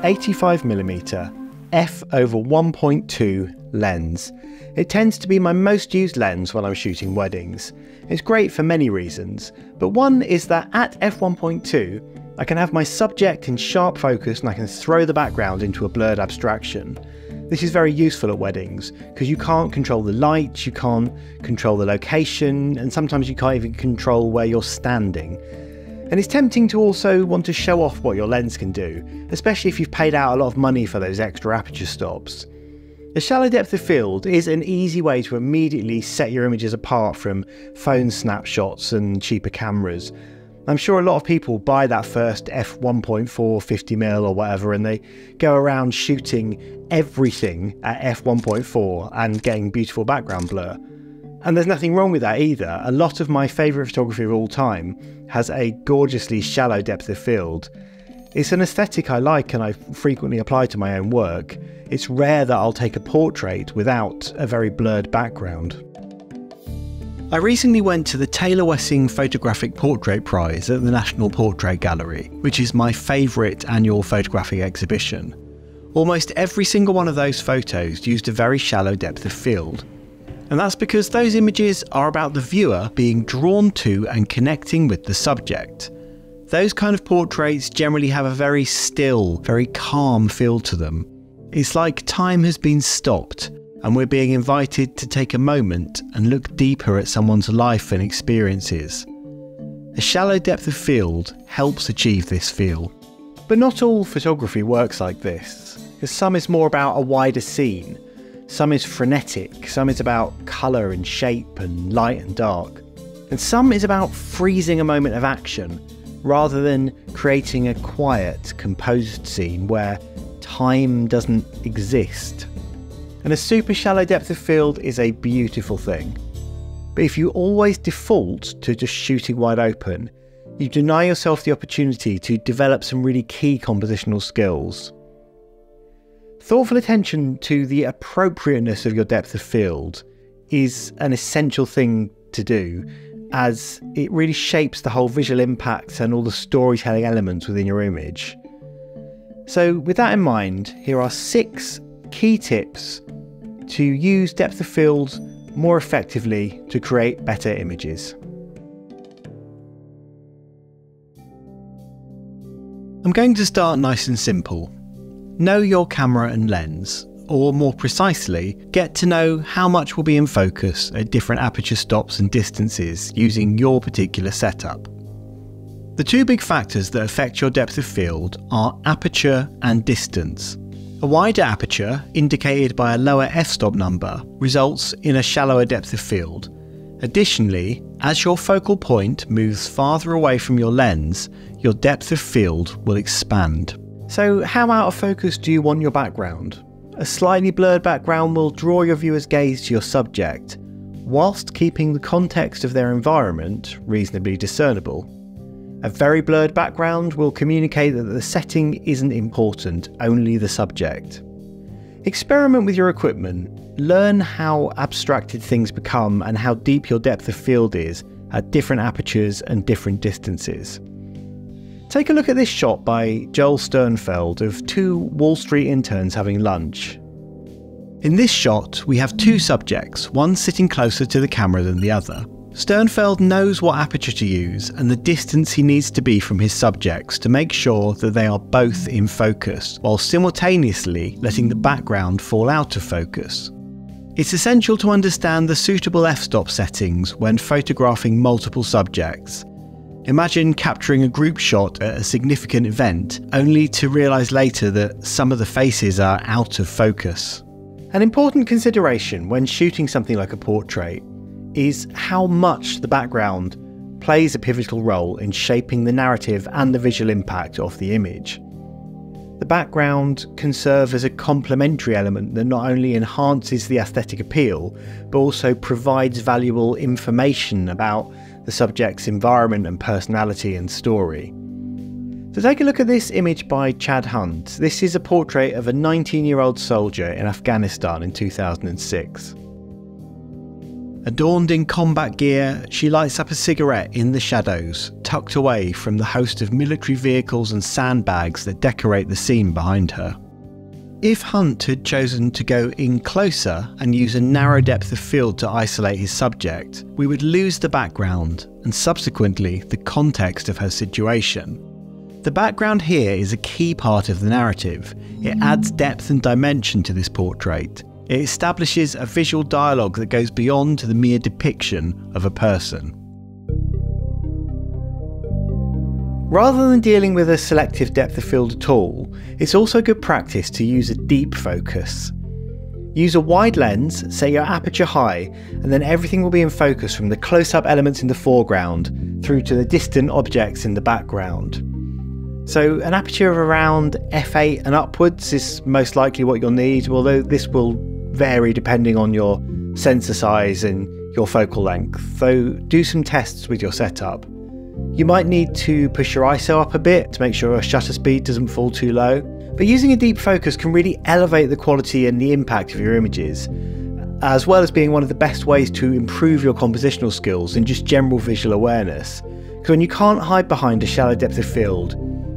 85mm f/1.2 lens. It tends to be my most used lens when I'm shooting weddings. It's great for many reasons, but one is that at f/1.2 I can have my subject in sharp focus and I can throw the background into a blurred abstraction. This is very useful at weddings because you can't control the light, you can't control the location, and sometimes you can't even control where you're standing. And it's tempting to also want to show off what your lens can do, especially if you've paid out a lot of money for those extra aperture stops. A shallow depth of field is an easy way to immediately set your images apart from phone snapshots and cheaper cameras. I'm sure a lot of people buy that first f/1.4 50mm or whatever, and they go around shooting everything at f/1.4 and getting beautiful background blur. And there's nothing wrong with that either. A lot of my favourite photography of all time has a gorgeously shallow depth of field. It's an aesthetic I like and I frequently apply to my own work. It's rare that I'll take a portrait without a very blurred background. I recently went to the Taylor Wessing Photographic Portrait Prize at the National Portrait Gallery, which is my favourite annual photographic exhibition. Almost every single one of those photos used a very shallow depth of field. And that's because those images are about the viewer being drawn to and connecting with the subject. Those kind of portraits generally have a very still, very calm feel to them. It's like time has been stopped and we're being invited to take a moment and look deeper at someone's life and experiences. A shallow depth of field helps achieve this feel. But not all photography works like this, because some is more about a wider scene. Some is frenetic, some is about colour and shape and light and dark. And some is about freezing a moment of action, rather than creating a quiet, composed scene where time doesn't exist. And a super shallow depth of field is a beautiful thing. But if you always default to just shooting wide open, you deny yourself the opportunity to develop some really key compositional skills. Thoughtful attention to the appropriateness of your depth of field is an essential thing to do, as it really shapes the whole visual impact and all the storytelling elements within your image. So with that in mind, here are 6 key tips to use depth of field more effectively to create better images. I'm going to start nice and simple. Know your camera and lens, or more precisely, get to know how much will be in focus at different aperture stops and distances using your particular setup. The 2 big factors that affect your depth of field are aperture and distance. A wider aperture, indicated by a lower f-stop number, results in a shallower depth of field. Additionally, as your focal point moves farther away from your lens, your depth of field will expand. So how out of focus do you want your background? A slightly blurred background will draw your viewer's gaze to your subject, whilst keeping the context of their environment reasonably discernible. A very blurred background will communicate that the setting isn't important, only the subject. Experiment with your equipment, learn how abstracted things become and how deep your depth of field is at different apertures and different distances. Take a look at this shot by Joel Sternfeld of 2 Wall Street interns having lunch. In this shot, we have 2 subjects, one sitting closer to the camera than the other. Sternfeld knows what aperture to use and the distance he needs to be from his subjects to make sure that they are both in focus, while simultaneously letting the background fall out of focus. It's essential to understand the suitable f-stop settings when photographing multiple subjects. Imagine capturing a group shot at a significant event, only to realise later that some of the faces are out of focus. An important consideration when shooting something like a portrait is how much the background plays a pivotal role in shaping the narrative and the visual impact of the image. The background can serve as a complementary element that not only enhances the aesthetic appeal, but also provides valuable information about the subject's environment and personality and story. So take a look at this image by Chad Hunt. This is a portrait of a 19-year-old soldier in Afghanistan in 2006. Adorned in combat gear, she lights up a cigarette in the shadows, tucked away from the host of military vehicles and sandbags that decorate the scene behind her. If Hunt had chosen to go in closer and use a narrow depth of field to isolate his subject, we would lose the background and subsequently the context of her situation. The background here is a key part of the narrative. It adds depth and dimension to this portrait. It establishes a visual dialogue that goes beyond the mere depiction of a person. Rather than dealing with a selective depth of field at all, it's also good practice to use a deep focus. Use a wide lens, set your aperture high, and then everything will be in focus from the close-up elements in the foreground through to the distant objects in the background. So an aperture of around f8 and upwards is most likely what you'll need, although this will vary depending on your sensor size and your focal length, so do some tests with your setup. You might need to push your ISO up a bit to make sure your shutter speed doesn't fall too low, but using a deep focus can really elevate the quality and the impact of your images, as well as being one of the best ways to improve your compositional skills and just general visual awareness. Because when you can't hide behind a shallow depth of field,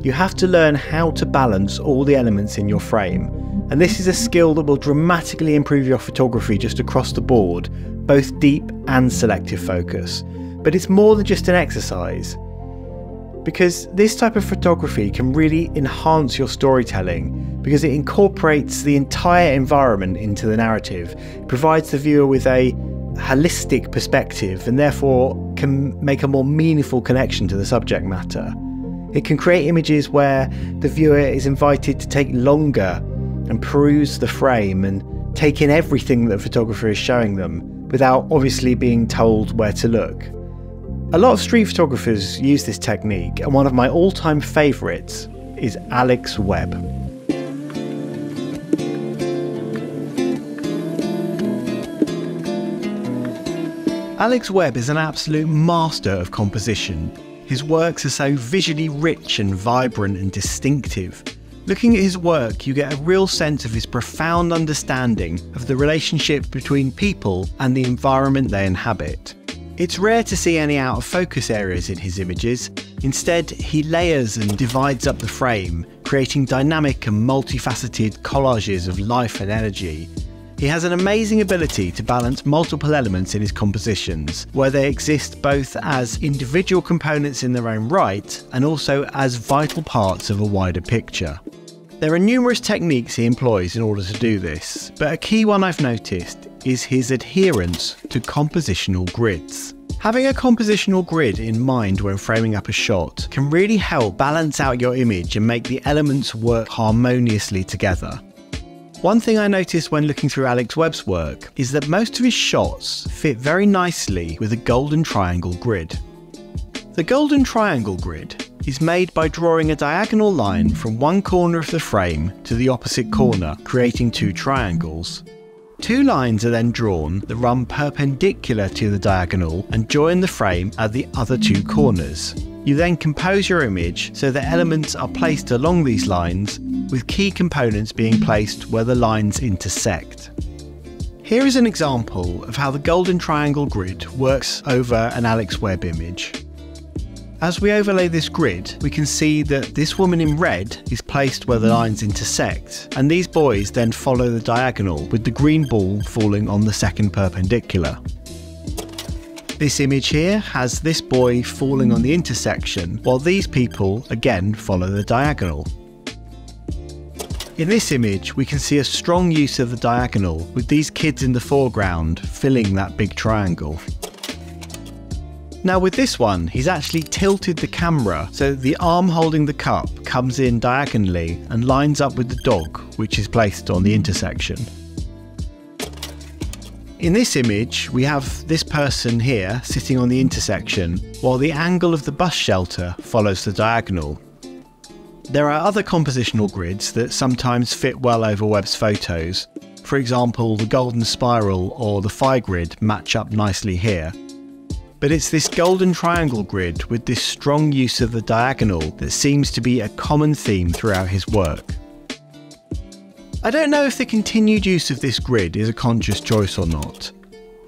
you have to learn how to balance all the elements in your frame, and this is a skill that will dramatically improve your photography just across the board, both deep and selective focus. But it's more than just an exercise, because this type of photography can really enhance your storytelling because it incorporates the entire environment into the narrative. It provides the viewer with a holistic perspective and therefore can make a more meaningful connection to the subject matter. It can create images where the viewer is invited to take longer and peruse the frame and take in everything that the photographer is showing them without obviously being told where to look. A lot of street photographers use this technique, and one of my all-time favourites is Alex Webb. Alex Webb is an absolute master of composition. His works are so visually rich and vibrant and distinctive. Looking at his work, you get a real sense of his profound understanding of the relationship between people and the environment they inhabit. It's rare to see any out of focus areas in his images. Instead, he layers and divides up the frame, creating dynamic and multifaceted collages of life and energy. He has an amazing ability to balance multiple elements in his compositions, where they exist both as individual components in their own right and also as vital parts of a wider picture. There are numerous techniques he employs in order to do this, but a key one I've noticed is his adherence to compositional grids. Having a compositional grid in mind when framing up a shot can really help balance out your image and make the elements work harmoniously together. One thing I noticed when looking through Alex Webb's work is that most of his shots fit very nicely with a golden triangle grid. The golden triangle grid is made by drawing a diagonal line from one corner of the frame to the opposite corner, creating two triangles. Two lines are then drawn that run perpendicular to the diagonal and join the frame at the other two corners. You then compose your image so the elements are placed along these lines, with key components being placed where the lines intersect. Here is an example of how the golden triangle grid works over an Alex Webb image. As we overlay this grid, we can see that this woman in red is placed where the lines intersect, and these boys then follow the diagonal, with the green ball falling on the second perpendicular. This image here has this boy falling on the intersection, while these people again follow the diagonal. In this image, we can see a strong use of the diagonal, with these kids in the foreground filling that big triangle. Now with this one, he's actually tilted the camera so the arm holding the cup comes in diagonally and lines up with the dog, which is placed on the intersection. In this image, we have this person here sitting on the intersection, while the angle of the bus shelter follows the diagonal. There are other compositional grids that sometimes fit well over Webb's photos. For example, the golden spiral or the phi grid match up nicely here. But it's this golden triangle grid with this strong use of the diagonal that seems to be a common theme throughout his work. I don't know if the continued use of this grid is a conscious choice or not.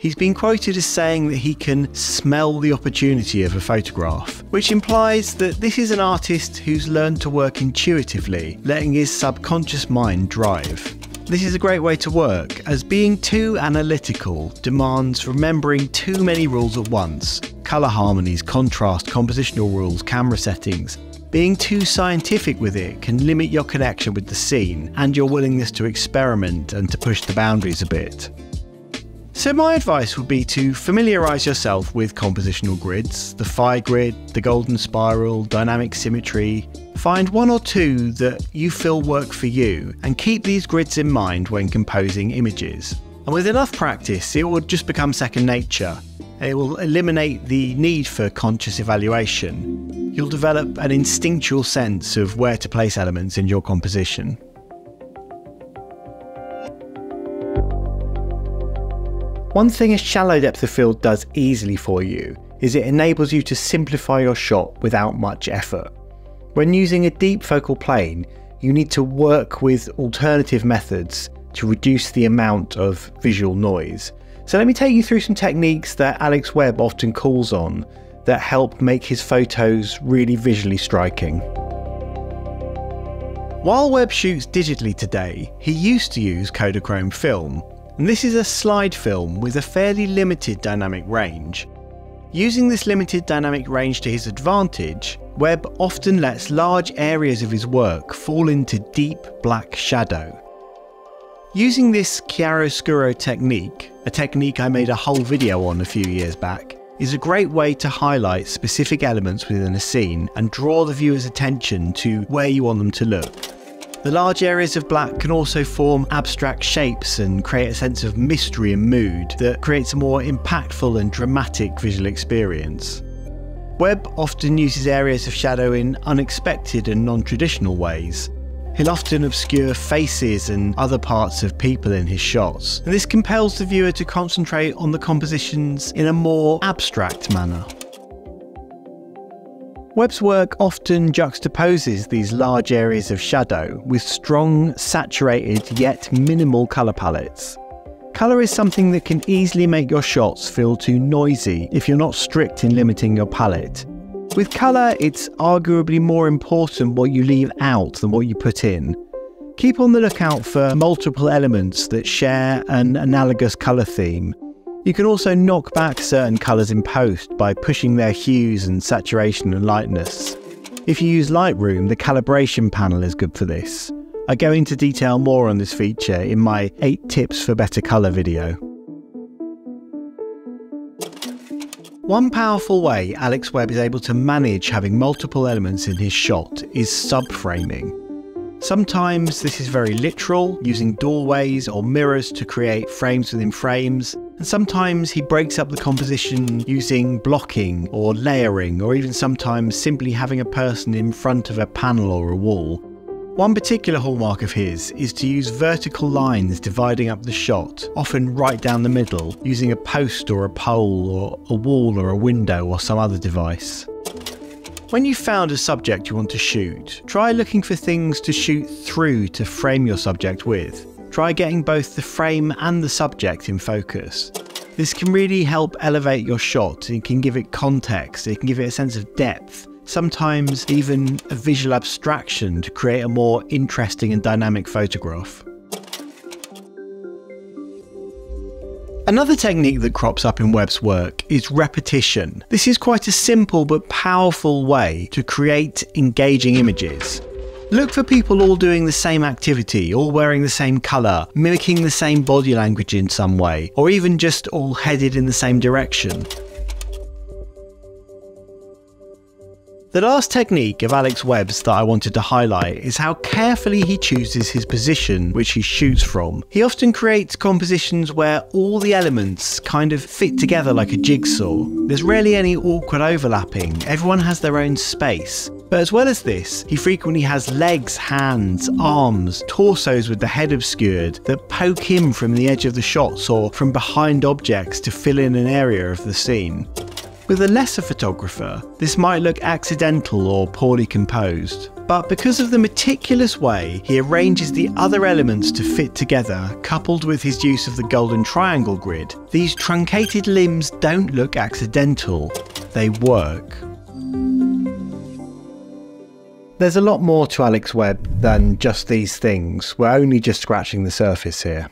He's been quoted as saying that he can smell the opportunity of a photograph, which implies that this is an artist who's learned to work intuitively, letting his subconscious mind drive. This is a great way to work, as being too analytical demands remembering too many rules at once: colour harmonies, contrast, compositional rules, camera settings. Being too scientific with it can limit your connection with the scene and your willingness to experiment and to push the boundaries a bit. So my advice would be to familiarise yourself with compositional grids, the phi grid, the golden spiral, dynamic symmetry. Find one or two that you feel work for you and keep these grids in mind when composing images. And with enough practice, it will just become second nature. It will eliminate the need for conscious evaluation. You'll develop an instinctual sense of where to place elements in your composition. One thing a shallow depth of field does easily for you is it enables you to simplify your shot without much effort. When using a deep focal plane, you need to work with alternative methods to reduce the amount of visual noise. So let me take you through some techniques that Alex Webb often calls on that help make his photos really visually striking. While Webb shoots digitally today, he used to use Kodachrome film. And this is a slide film with a fairly limited dynamic range. Using this limited dynamic range to his advantage, Webb often lets large areas of his work fall into deep black shadow. Using this chiaroscuro technique, a technique I made a whole video on a few years back, is a great way to highlight specific elements within a scene and draw the viewer's attention to where you want them to look. The large areas of black can also form abstract shapes and create a sense of mystery and mood that creates a more impactful and dramatic visual experience. Webb often uses areas of shadow in unexpected and non-traditional ways. He'll often obscure faces and other parts of people in his shots, and this compels the viewer to concentrate on the compositions in a more abstract manner. Webb's work often juxtaposes these large areas of shadow with strong, saturated yet minimal colour palettes. Colour is something that can easily make your shots feel too noisy if you're not strict in limiting your palette. With colour, it's arguably more important what you leave out than what you put in. Keep on the lookout for multiple elements that share an analogous colour theme. You can also knock back certain colours in post by pushing their hues and saturation and lightness. If you use Lightroom, the calibration panel is good for this. I go into detail more on this feature in my 8 tips for better colour video. One powerful way Alex Webb is able to manage having multiple elements in his shot is subframing. Sometimes this is very literal, using doorways or mirrors to create frames within frames, and sometimes he breaks up the composition using blocking or layering, or even sometimes simply having a person in front of a panel or a wall. One particular hallmark of his is to use vertical lines dividing up the shot, often right down the middle, using a post or a pole or a wall or a window or some other device. When you've found a subject you want to shoot, try looking for things to shoot through to frame your subject with. Try getting both the frame and the subject in focus. This can really help elevate your shot. It can give it context, it can give it a sense of depth, sometimes even a visual abstraction to create a more interesting and dynamic photograph. Another technique that crops up in Webb's work is repetition. This is quite a simple but powerful way to create engaging images. Look for people all doing the same activity, all wearing the same colour, mimicking the same body language in some way, or even just all headed in the same direction. The last technique of Alex Webb's that I wanted to highlight is how carefully he chooses his position which he shoots from. He often creates compositions where all the elements kind of fit together like a jigsaw. There's rarely any awkward overlapping, everyone has their own space. But as well as this, he frequently has legs, hands, arms, torsos with the head obscured that poke in from the edge of the shots or from behind objects to fill in an area of the scene. With a lesser photographer, this might look accidental or poorly composed, But because of the meticulous way he arranges the other elements to fit together, coupled with his use of the golden triangle grid, these truncated limbs don't look accidental, they work. There's a lot more to Alex Webb than just these things. We're only just scratching the surface here.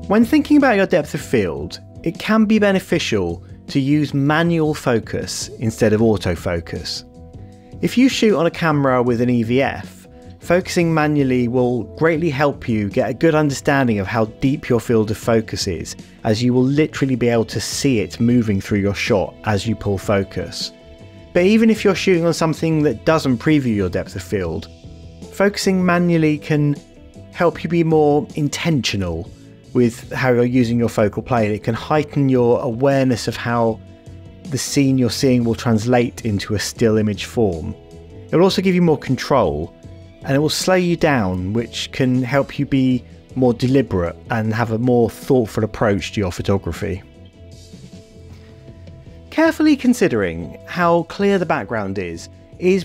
When thinking about your depth of field, it can be beneficial to use manual focus instead of autofocus. If you shoot on a camera with an EVF, focusing manually will greatly help you get a good understanding of how deep your field of focus is, as you will literally be able to see it moving through your shot as you pull focus. But even if you're shooting on something that doesn't preview your depth of field, focusing manually can help you be more intentional with how you're using your focal plane. It can heighten your awareness of how the scene you're seeing will translate into a still image form. It will also give you more control, and it will slow you down, which can help you be more deliberate and have a more thoughtful approach to your photography. Carefully considering how clear the background is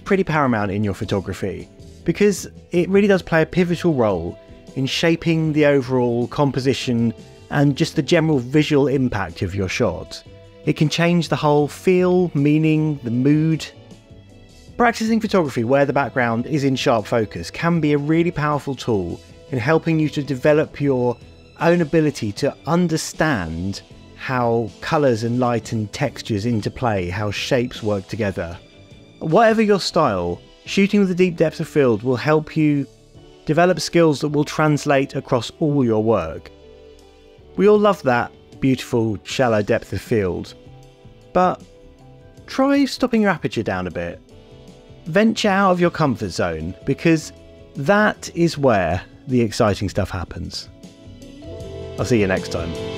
pretty paramount in your photography, because it really does play a pivotal role in shaping the overall composition and just the general visual impact of your shot. It can change the whole feel, meaning, the mood. Practicing photography where the background is in sharp focus can be a really powerful tool in helping you to develop your own ability to understand how colours and light and textures interplay, how shapes work together. Whatever your style, shooting with a deep depth of field will help you develop skills that will translate across all your work. We all love that beautiful, shallow depth of field, but try stopping your aperture down a bit. Venture out of your comfort zone, because that is where the exciting stuff happens. I'll see you next time.